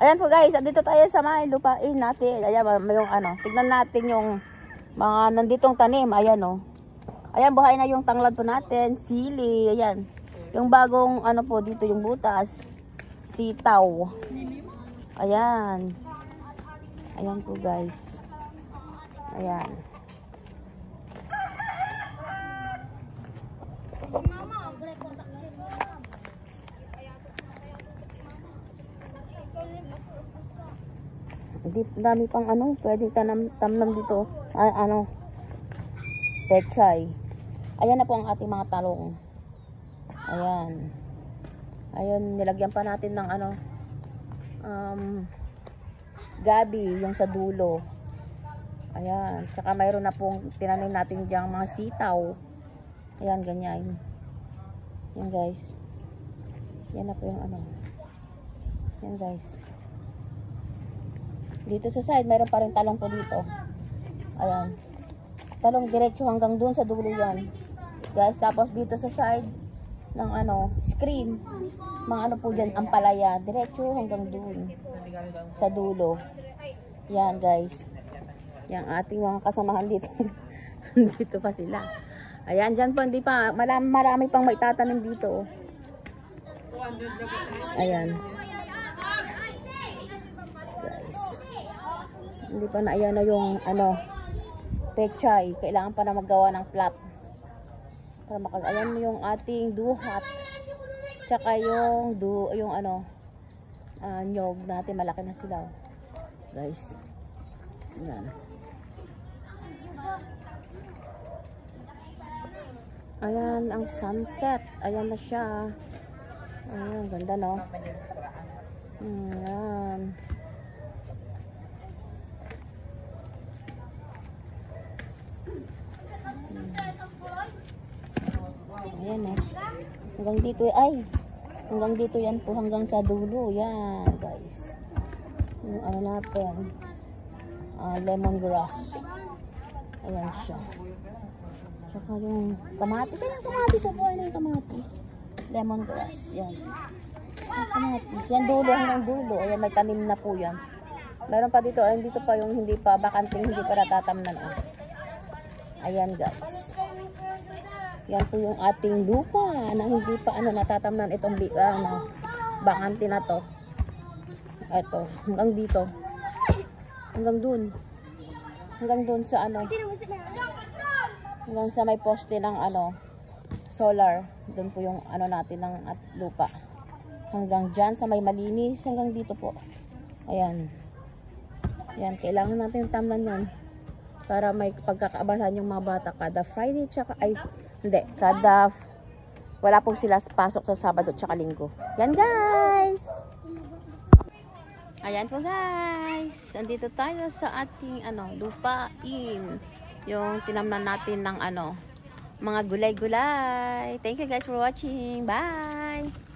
Ayan po guys, dito tayo sa may lupain natin. Ayan, may yung ano, tignan natin yung mga nanditong tanim. Ayan o. Ayan, buhay na yung tanglad po natin. Sili, ayan. Yung bagong ano po dito, yung butas. Sitaw. Ayan. Ayan po guys. Ayan. Dami pang ano, pwedeng tamnam dito. Ano, pechay. Ayan na po ang ating mga talong. Ayan. Ayun, nilagyan pa natin ng ano, gabi, yung sa dulo. Ayan. Tsaka mayroon na pong tinanim natin diyang mga sitaw. Ayan, ganyan. Yan guys. Yan na po yung ano. Yan guys. Dito sa side, mayroon pa rin talong po dito. Ayan. Talong diretso hanggang dun sa dulo yan. Guys, tapos dito sa side ng ano, screen. Mga ano po dyan, ampalaya. Diretso hanggang dun. Sa dulo. Yan guys. Yang ating mga kasamahan dito. Dito pa sila. Ayan, dyan po, hindi pa. Marami pang maitatanim dito. Ayan. Hindi pa na, ayan na yung ano, pechay. Kailangan pa na maggawa ng plat para ayan yung ating duhat, tsaka yung ano, nyog natin. Malaki na sila guys. Ayan. Ayan ang sunset. Ayan na siya. Ayan, ganda no. Ayan. Ayan eh. Hanggang dito ay. Hanggang dito yan po, hanggang sa dulo. Yan guys. Yung ano natin. Lemongrass. Ayan siya. Tsaka yung kamatis. Ayan kamatis. Sa buhay na yung kamatis. Lemongrass. Yan. Ang kamatis. Yan dulo hanggang dulo. Ayan, may tanim na po yan. Meron pa dito. Ayan dito pa yung hindi pa bakanting, hindi pa natatamnan. Ayan guys. Yan po yung ating lupa na hindi pa ano natatamnan itong bakante na to. Ito, hanggang dito. Hanggang dun. Hanggang dun sa ano. Hanggang sa may poste ng ano solar. Dun po yung ano natin ng lupa. Hanggang dyan sa may malinis, hanggang dito po. Ayan. Yan, kailangan natin tamnan yan para may pagkakaabahan yung mga bata kada Friday tsaka ay hindi, wala pong sila pasok sa Sabado tsaka Linggo. Yan guys! Ayan po guys! Andito tayo sa ating ano, lupain. Yung tinamnan natin ng ano, mga gulay-gulay. Thank you guys for watching. Bye!